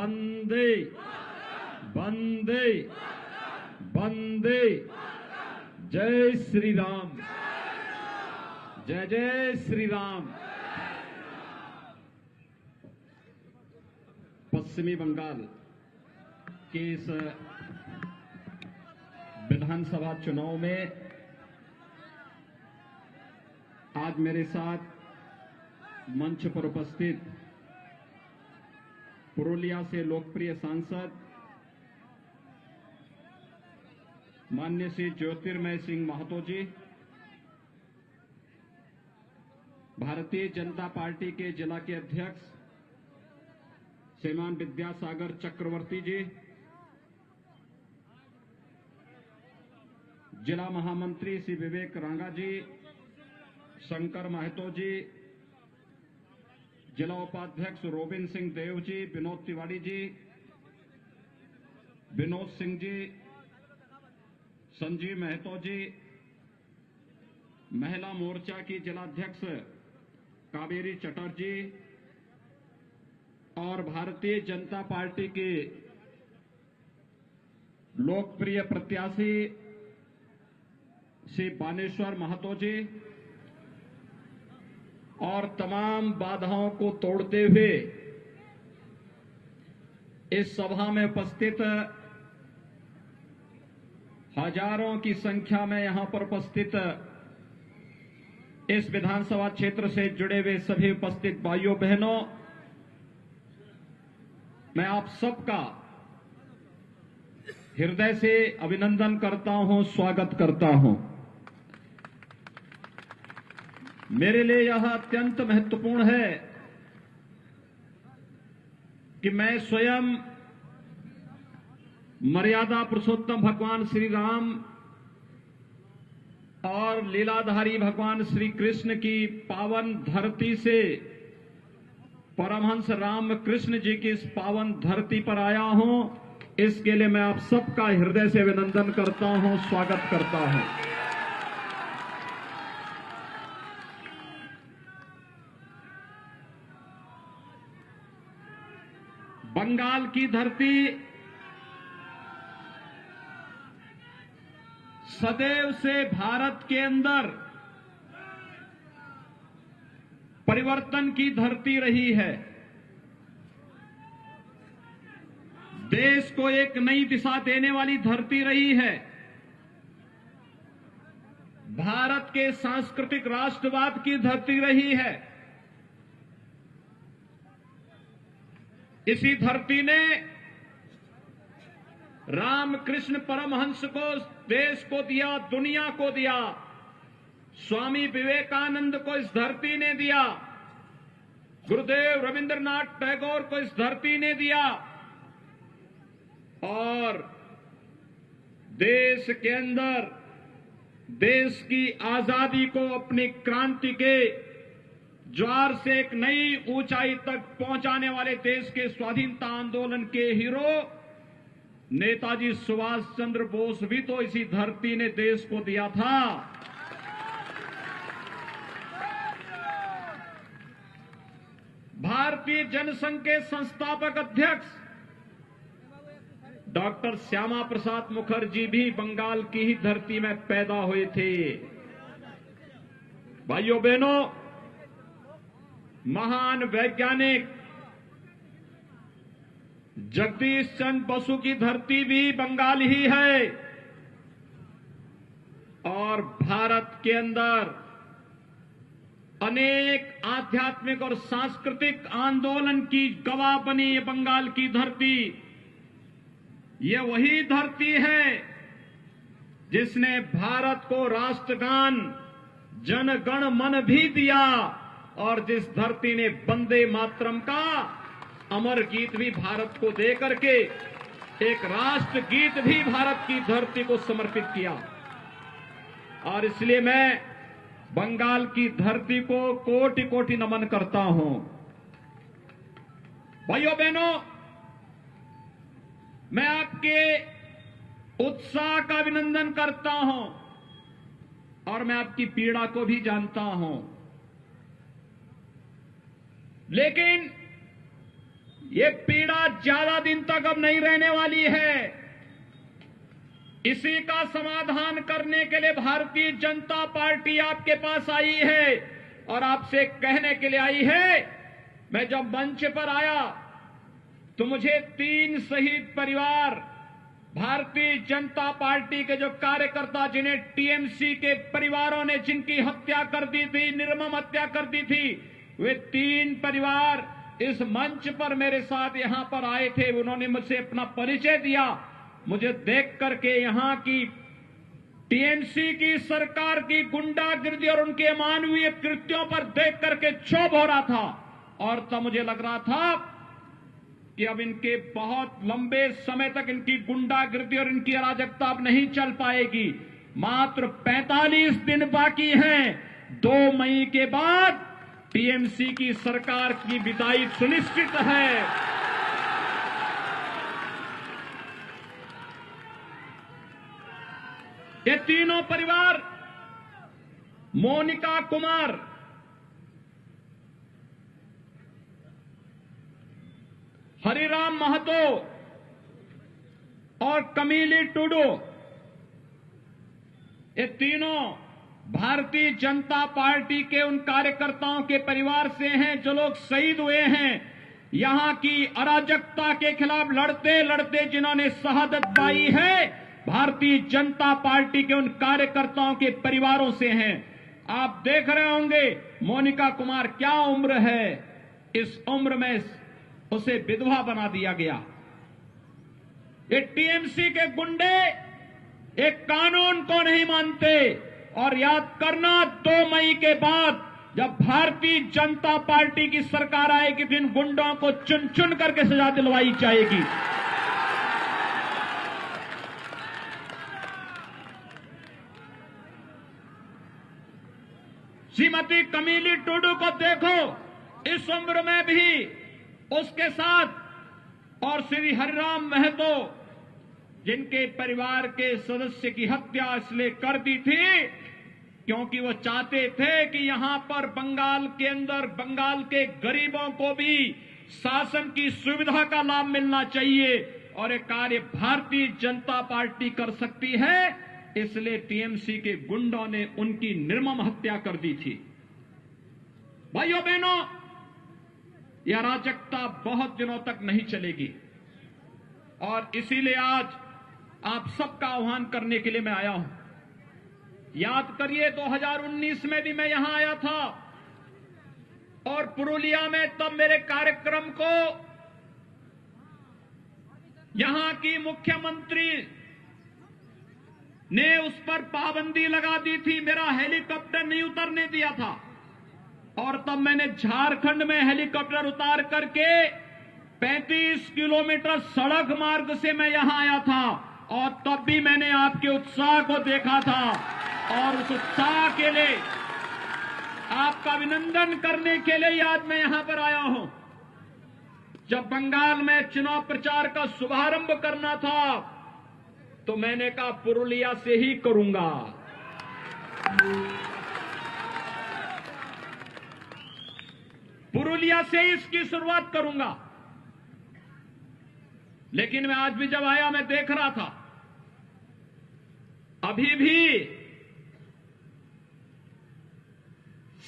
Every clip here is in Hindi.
वंदे वंदे वंदे। जय श्री राम, जय जय श्री राम। पश्चिमी बंगाल के इस विधानसभा चुनाव में आज मेरे साथ मंच पर उपस्थित पुरुलिया से लोकप्रिय सांसद माननीय श्री ज्योतिर्मय सिंह महतो जी, भारतीय जनता पार्टी के जिला के अध्यक्ष श्रीमान विद्यासागर चक्रवर्ती जी, जिला महामंत्री श्री विवेक रांगा जी, शंकर महतो जी, जिला उपाध्यक्ष रोबिन सिंह देव जी, विनोद तिवारी जी, विनोद सिंह जी, संजीव महतो जी, महिला मोर्चा की जिलाध्यक्ष कावेरी चटर्जी और भारतीय जनता पार्टी के लोकप्रिय प्रत्याशी श्री बानेश्वर महतो जी और तमाम बाधाओं को तोड़ते हुए इस सभा में उपस्थित हजारों की संख्या में यहां पर उपस्थित इस विधानसभा क्षेत्र से जुड़े हुए सभी उपस्थित भाइयों बहनों, मैं आप सबका हृदय से अभिनंदन करता हूं, स्वागत करता हूं। मेरे लिए यह अत्यंत महत्वपूर्ण है कि मैं स्वयं मर्यादा पुरुषोत्तम भगवान श्री राम और लीलाधारी भगवान श्री कृष्ण की पावन धरती से परमहंस राम कृष्ण जी की इस पावन धरती पर आया हूं। इसके लिए मैं आप सबका हृदय से अभिनंदन करता हूं, स्वागत करता हूं। बंगाल की धरती सदैव से भारत के अंदर परिवर्तन की धरती रही है। देश को एक नई दिशा देने वाली धरती रही है। भारत के सांस्कृतिक राष्ट्रवाद की धरती रही है। इसी धरती ने रामकृष्ण परमहंस को देश को दिया, दुनिया को दिया। स्वामी विवेकानंद को इस धरती ने दिया, गुरुदेव रविंद्रनाथ टैगोर को इस धरती ने दिया और देश के अंदर देश की आजादी को अपनी क्रांति के ज्वार से एक नई ऊंचाई तक पहुंचाने वाले देश के स्वाधीनता आंदोलन के हीरो नेताजी सुभाष चंद्र बोस भी तो इसी धरती ने देश को दिया था। भारतीय जनसंघ के संस्थापक अध्यक्ष डॉक्टर श्यामा प्रसाद मुखर्जी भी बंगाल की ही धरती में पैदा हुए थे। भाइयों बहनों, महान वैज्ञानिक जगदीश चंद्र बसु की धरती भी बंगाल ही है और भारत के अंदर अनेक आध्यात्मिक और सांस्कृतिक आंदोलन की गवाह बनी ये बंगाल की धरती। ये वही धरती है जिसने भारत को राष्ट्रगान जन गण मन भी दिया और जिस धरती ने वंदे मातरम का अमर गीत भी भारत को दे करके एक राष्ट्र गीत भी भारत की धरती को समर्पित किया। और इसलिए मैं बंगाल की धरती को कोटि कोटि नमन करता हूं। भाइयों बहनों, मैं आपके उत्साह का अभिनंदन करता हूं और मैं आपकी पीड़ा को भी जानता हूं, लेकिन ये पीड़ा ज्यादा दिन तक अब नहीं रहने वाली है। इसी का समाधान करने के लिए भारतीय जनता पार्टी आपके पास आई है और आपसे कहने के लिए आई है। मैं जब मंच पर आया तो मुझे 3 शहीद परिवार, भारतीय जनता पार्टी के जो कार्यकर्ता जिन्हें टीएमसी के परिवारों ने जिनकी हत्या कर दी थी, निर्मम हत्या कर दी थी, वे 3 परिवार इस मंच पर मेरे साथ यहां पर आए थे। उन्होंने मुझसे अपना परिचय दिया। मुझे देख करके यहां की टीएमसी की सरकार की गुंडागिर्दी और उनके अमानवीय कृत्यों पर देख करके क्षोभ हो रहा था और तब मुझे लग रहा था कि अब इनके बहुत लंबे समय तक इनकी गुंडागिर्दी और इनकी अराजकता अब नहीं चल पाएगी। मात्र 45 दिन बाकी हैं। 2 मई के बाद टीएमसी की सरकार की विदाई सुनिश्चित है। ये तीनों परिवार, मोनिका कुमार, हरिराम महतो और कमीली टुडू, ये तीनों भारतीय जनता पार्टी के उन कार्यकर्ताओं के परिवार से हैं जो लोग शहीद हुए हैं। यहां की अराजकता के खिलाफ लड़ते लड़ते जिन्होंने शहादत पाई है, भारतीय जनता पार्टी के उन कार्यकर्ताओं के परिवारों से हैं। आप देख रहे होंगे मोनिका कुमार क्या उम्र है, इस उम्र में उसे विधवा बना दिया गया। ये टीएमसी के गुंडे एक कानून को नहीं मानते। और याद करना, 2 मई के बाद जब भारतीय जनता पार्टी की सरकार आएगी तो इन गुंडों को चुन चुन करके सजा दिलवाई जाएगी। श्रीमती कमीली टुडू को देखो, इस उम्र में भी उसके साथ, और श्री हरिराम महतो जिनके परिवार के सदस्य की हत्या इसलिए कर दी थी क्योंकि वो चाहते थे कि यहां पर बंगाल के अंदर बंगाल के गरीबों को भी शासन की सुविधा का लाभ मिलना चाहिए और ये कार्य भारतीय जनता पार्टी कर सकती है। इसलिए टीएमसी के गुंडों ने उनकी निर्मम हत्या कर दी थी। भाइयों बहनों, यह अराजकता बहुत दिनों तक नहीं चलेगी और इसीलिए आज आप सबका आह्वान करने के लिए मैं आया हूं। याद करिए 2019 में भी मैं यहां आया था और पुरुलिया में तब मेरे कार्यक्रम को यहां की मुख्यमंत्री ने उस पर पाबंदी लगा दी थी, मेरा हेलीकॉप्टर नहीं उतरने दिया था। और तब मैंने झारखंड में हेलीकॉप्टर उतार करके 35 किलोमीटर सड़क मार्ग से मैं यहां आया था और तब भी मैंने आपके उत्साह को देखा था और उस उत्साह के लिए आपका अभिनंदन करने के लिए आज मैं यहां पर आया हूं। जब बंगाल में चुनाव प्रचार का शुभारंभ करना था तो मैंने कहा पुरुलिया से ही करूंगा। पुरुलिया से ही इसकी शुरुआत करूंगा। लेकिन मैं आज भी जब आया मैं देख रहा था अभी भी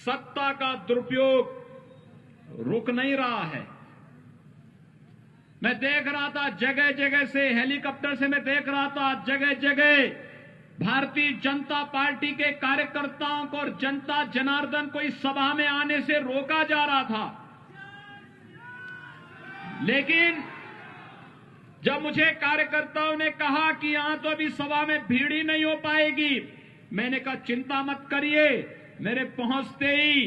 सत्ता का दुरुपयोग रुक नहीं रहा है। मैं देख रहा था जगह जगह से हेलीकॉप्टर से मैं देख रहा था जगह जगह भारतीय जनता पार्टी के कार्यकर्ताओं को और जनता जनार्दन को इस सभा में आने से रोका जा रहा था। लेकिन जब मुझे कार्यकर्ताओं ने कहा कि यहां तो अभी सभा में भीड़ ही नहीं हो पाएगी, मैंने कहा चिंता मत करिए, मेरे पहुंचते ही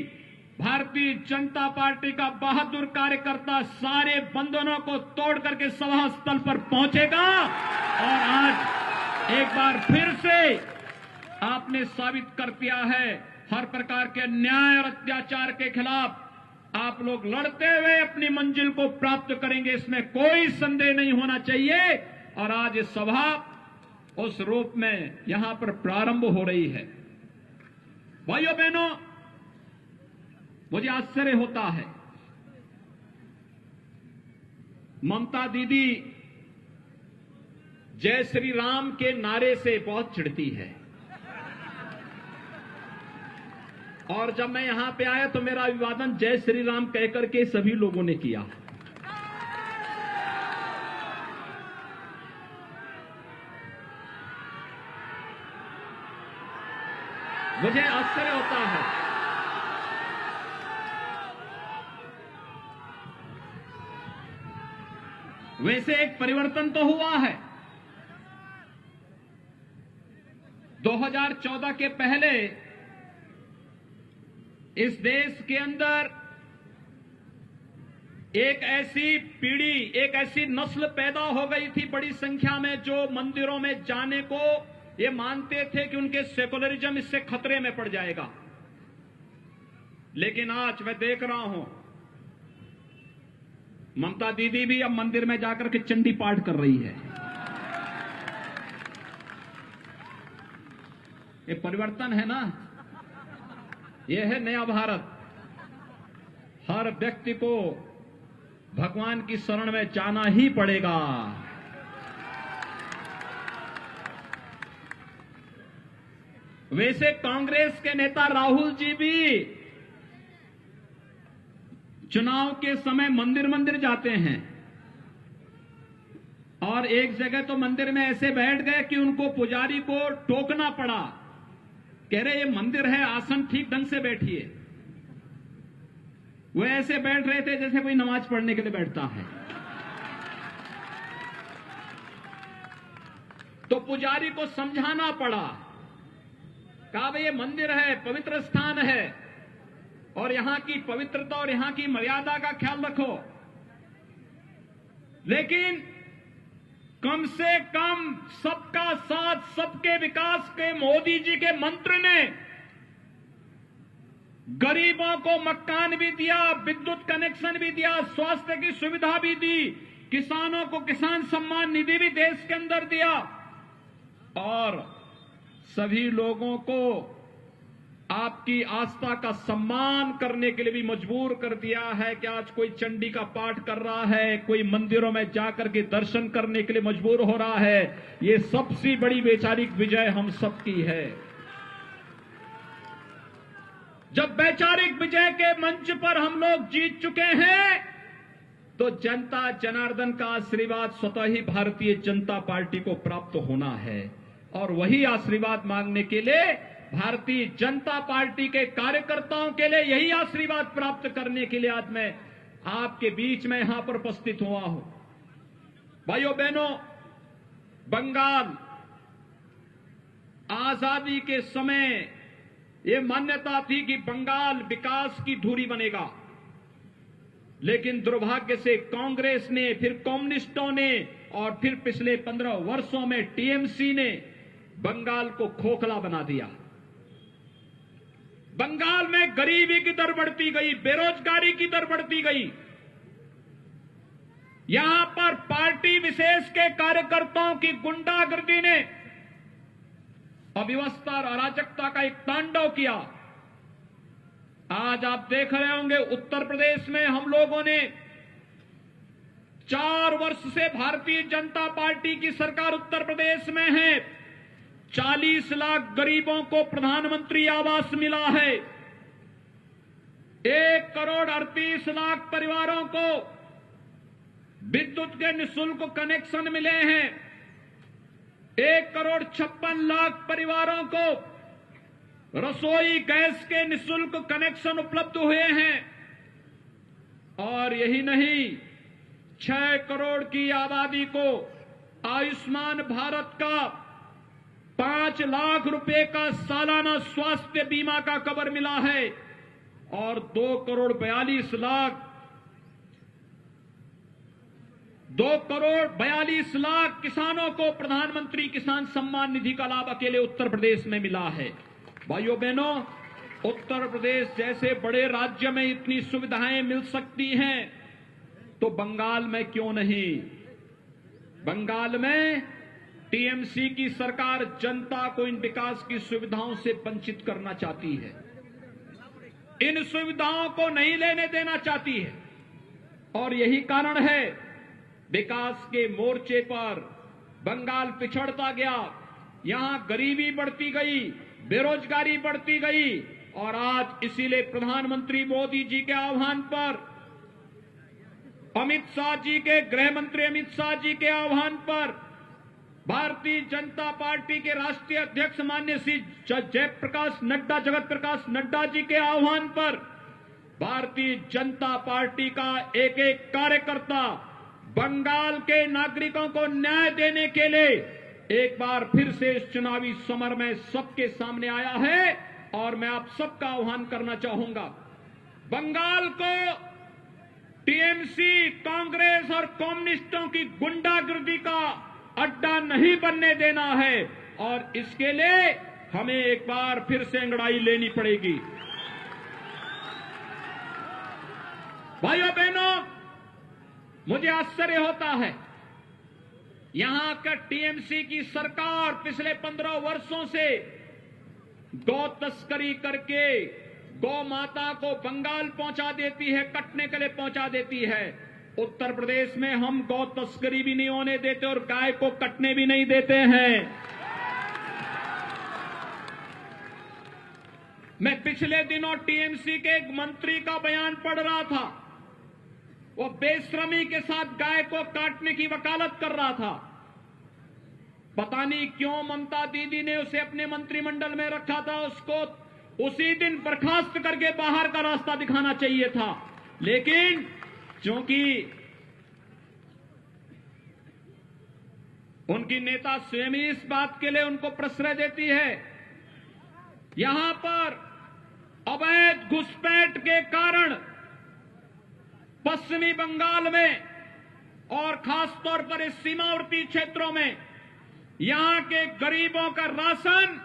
भारतीय जनता पार्टी का बहादुर कार्यकर्ता सारे बंधनों को तोड़ करके सभा स्थल पर पहुंचेगा और आज एक बार फिर से आपने साबित कर दिया है हर प्रकार के अन्याय और अत्याचार के खिलाफ आप लोग लड़ते हुए अपनी मंजिल को प्राप्त करेंगे, इसमें कोई संदेह नहीं होना चाहिए। और आज ये सभा उस रूप में यहां पर प्रारंभ हो रही है। भाइयों बहनों, मुझे आश्चर्य होता है ममता दीदी जय श्री राम के नारे से बहुत चिढ़ती है, और जब मैं यहां पे आया तो मेरा अभिवादन जय श्री राम कहकर के सभी लोगों ने किया। मुझे आश्चर्य होता है। वैसे एक परिवर्तन तो हुआ है। 2014 के पहले इस देश के अंदर एक ऐसी पीढ़ी, एक ऐसी नस्ल पैदा हो गई थी बड़ी संख्या में, जो मंदिरों में जाने को ये मानते थे कि उनके सेकुलरिज्म इससे खतरे में पड़ जाएगा। लेकिन आज मैं देख रहा हूं ममता दीदी भी अब मंदिर में जाकर के चंडी पाठ कर रही है। ये परिवर्तन है ना, ये है नया भारत। हर व्यक्ति को भगवान की शरण में जाना ही पड़ेगा। वैसे कांग्रेस के नेता राहुल जी भी चुनाव के समय मंदिर मंदिर जाते हैं, और एक जगह तो मंदिर में ऐसे बैठ गए कि उनको पुजारी को टोकना पड़ा, कह रहे ये मंदिर है, आसन ठीक ढंग से बैठिए। वो ऐसे बैठ रहे थे जैसे कोई नमाज पढ़ने के लिए बैठता है। तो पुजारी को समझाना पड़ा, कहा भाई ये मंदिर है, पवित्र स्थान है, और यहां की पवित्रता और यहां की मर्यादा का ख्याल रखो। लेकिन कम से कम सबका साथ सबके विकास के मोदी जी के मंत्र ने गरीबों को मकान भी दिया, विद्युत कनेक्शन भी दिया, स्वास्थ्य की सुविधा भी दी, किसानों को किसान सम्मान निधि भी देश के अंदर दिया, और सभी लोगों को आपकी आस्था का सम्मान करने के लिए भी मजबूर कर दिया है कि आज कोई चंडी का पाठ कर रहा है, कोई मंदिरों में जाकर के दर्शन करने के लिए मजबूर हो रहा है। ये सबसे बड़ी वैचारिक विजय हम सबकी है। जब वैचारिक विजय के मंच पर हम लोग जीत चुके हैं, तो जनता जनार्दन का आशीर्वाद स्वतः ही भारतीय जनता पार्टी को प्राप्त होना है, और वही आशीर्वाद मांगने के लिए भारतीय जनता पार्टी के कार्यकर्ताओं के लिए यही आशीर्वाद प्राप्त करने के लिए आज मैं आपके बीच में यहां पर उपस्थित हुआ हूं। भाइयों बहनों, बंगाल आजादी के समय ये मान्यता थी कि बंगाल विकास की धुरी बनेगा, लेकिन दुर्भाग्य से कांग्रेस ने, फिर कम्युनिस्टों ने, और फिर पिछले 15 वर्षों में टीएमसी ने बंगाल को खोखला बना दिया। बंगाल में गरीबी की दर बढ़ती गई, बेरोजगारी की दर बढ़ती गई। यहां पर पार्टी विशेष के कार्यकर्ताओं की गुंडागर्दी ने अव्यवस्था और अराजकता का एक तांडव किया। आज आप देख रहे होंगे उत्तर प्रदेश में हम लोगों ने 4 वर्ष से भारतीय जनता पार्टी की सरकार उत्तर प्रदेश में है, 40 लाख गरीबों को प्रधानमंत्री आवास मिला है, 1 करोड़ 38 लाख परिवारों को विद्युत के निःशुल्क कनेक्शन मिले हैं, 1 करोड़ 56 लाख परिवारों को रसोई गैस के निःशुल्क कनेक्शन उपलब्ध हुए हैं, और यही नहीं 6 करोड़ की आबादी को आयुष्मान भारत का 5 लाख रुपए का सालाना स्वास्थ्य बीमा का कवर मिला है, और 2 करोड़ 42 लाख किसानों को प्रधानमंत्री किसान सम्मान निधि का लाभ अकेले उत्तर प्रदेश में मिला है। भाइयों बहनों, उत्तर प्रदेश जैसे बड़े राज्य में इतनी सुविधाएं मिल सकती हैं, तो बंगाल में क्यों नहीं? बंगाल में टीएमसी की सरकार जनता को इन विकास की सुविधाओं से वंचित करना चाहती है, इन सुविधाओं को नहीं लेने देना चाहती है, और यही कारण है विकास के मोर्चे पर बंगाल पिछड़ता गया, यहां गरीबी बढ़ती गई, बेरोजगारी बढ़ती गई और आज इसीलिए प्रधानमंत्री मोदी जी के आह्वान पर, अमित शाह जी के गृह मंत्री अमित शाह जी के आह्वान पर, भारतीय जनता पार्टी के राष्ट्रीय अध्यक्ष माननीय श्री जयप्रकाश नड्डा, जगत प्रकाश नड्डा जी के आह्वान पर भारतीय जनता पार्टी का एक एक कार्यकर्ता बंगाल के नागरिकों को न्याय देने के लिए एक बार फिर से इस चुनावी समर में सबके सामने आया है और मैं आप सबका आह्वान करना चाहूंगा। बंगाल को टीएमसी, कांग्रेस और कम्युनिस्टों की गुंडागर्दी का अड्डा नहीं बनने देना है और इसके लिए हमें एक बार फिर से अंगड़ाई लेनी पड़ेगी। भाइयों बहनों, मुझे आश्चर्य होता है, यहां का टीएमसी की सरकार पिछले 15 वर्षों से गौ तस्करी करके गौ माता को बंगाल पहुंचा देती है, कटने के लिए पहुंचा देती है। उत्तर प्रदेश में हम गौ तस्करी भी नहीं होने देते और गाय को कटने भी नहीं देते हैं। मैं पिछले दिनों टीएमसी के एक मंत्री का बयान पढ़ रहा था, वो बेशर्मी के साथ गाय को काटने की वकालत कर रहा था। पता नहीं क्यों ममता दीदी ने उसे अपने मंत्रिमंडल में रखा था, उसको उसी दिन बर्खास्त करके बाहर का रास्ता दिखाना चाहिए था, लेकिन क्योंकि उनकी नेता स्वयं ही इस बात के लिए उनको प्रश्रय देती है। यहां पर अवैध घुसपैठ के कारण पश्चिमी बंगाल में और खासतौर पर इस सीमावर्ती क्षेत्रों में यहां के गरीबों का राशन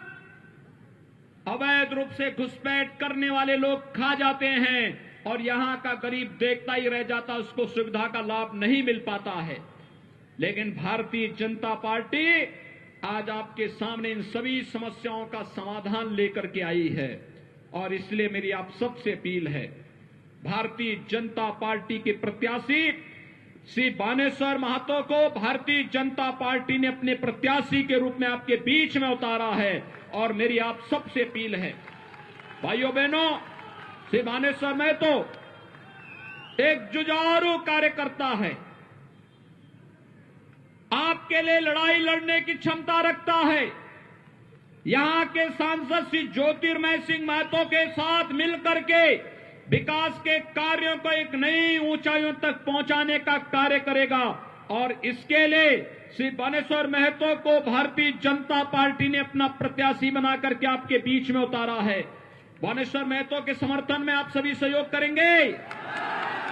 अवैध रूप से घुसपैठ करने वाले लोग खा जाते हैं और यहां का गरीब देखता ही रह जाता, उसको सुविधा का लाभ नहीं मिल पाता है। लेकिन भारतीय जनता पार्टी आज आपके सामने इन सभी समस्याओं का समाधान लेकर के आई है और इसलिए मेरी आप सबसे अपील है, भारतीय जनता पार्टी के प्रत्याशी श्री बानेश्वर महतो को भारतीय जनता पार्टी ने अपने प्रत्याशी के रूप में आपके बीच में उतारा है और मेरी आप सबसे अपील है, भाइयों बहनों, श्री बानेश्वर महतो एक जुझारू कार्यकर्ता है, आपके लिए लड़ाई लड़ने की क्षमता रखता है। यहां के सांसद श्री ज्योतिर्मय सिंह महतो के साथ मिलकर के विकास के कार्यों को एक नई ऊंचाइयों तक पहुंचाने का कार्य करेगा और इसके लिए श्री बानेश्वर महतो को भारतीय जनता पार्टी ने अपना प्रत्याशी बना करके आपके बीच में उतारा है। बानेश्वर महतो के समर्थन में आप सभी सहयोग करेंगे?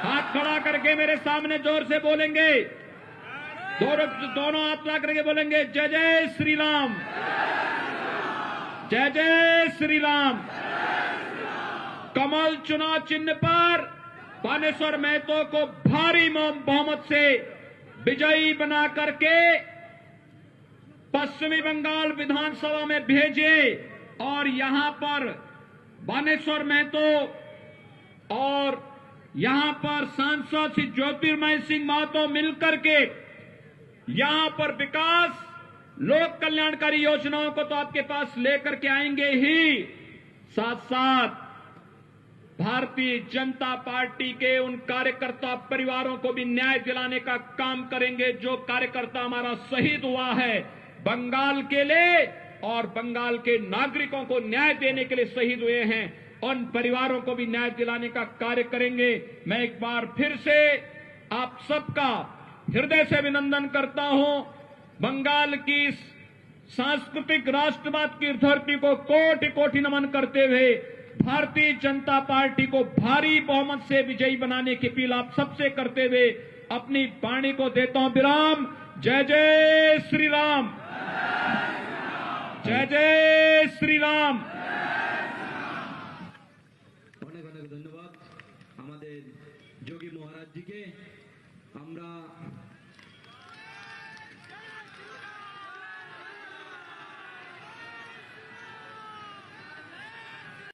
हाथ खड़ा करके मेरे सामने जोर से बोलेंगे, दोनों हाथ ला करके बोलेंगे, जय जय श्री राम, जय जय श्री राम। कमल चुनाव चिन्ह पर बानेश्वर महतो को भारी बहुमत से विजयी बना करके पश्चिमी बंगाल विधानसभा में भेजे और यहां पर बानेश्वर महतो और यहां पर सांसद श्री ज्योतिर्मय सिंह महतो मिलकर के यहां पर विकास, लोक कल्याणकारी योजनाओं को तो आपके पास लेकर के आएंगे ही, साथ साथ भारतीय जनता पार्टी के उन कार्यकर्ता परिवारों को भी न्याय दिलाने का काम करेंगे जो कार्यकर्ता हमारा शहीद हुआ है बंगाल के लिए और बंगाल के नागरिकों को न्याय देने के लिए शहीद हुए हैं, उन परिवारों को भी न्याय दिलाने का कार्य करेंगे। मैं एक बार फिर से आप सबका हृदय से अभिनंदन करता हूं। बंगाल की सांस्कृतिक राष्ट्रवाद की धरती को कोटि कोटि नमन करते हुए भारतीय जनता पार्टी को भारी बहुमत से विजयी बनाने की अपील आप सबसे करते हुए अपनी वाणी को देता हूं विराम। जय जय श्री राम, जय जय श्री राम। অনেক অনেক ধন্যবাদ আমাদের যোগী মহারাজ জিকে। আমরা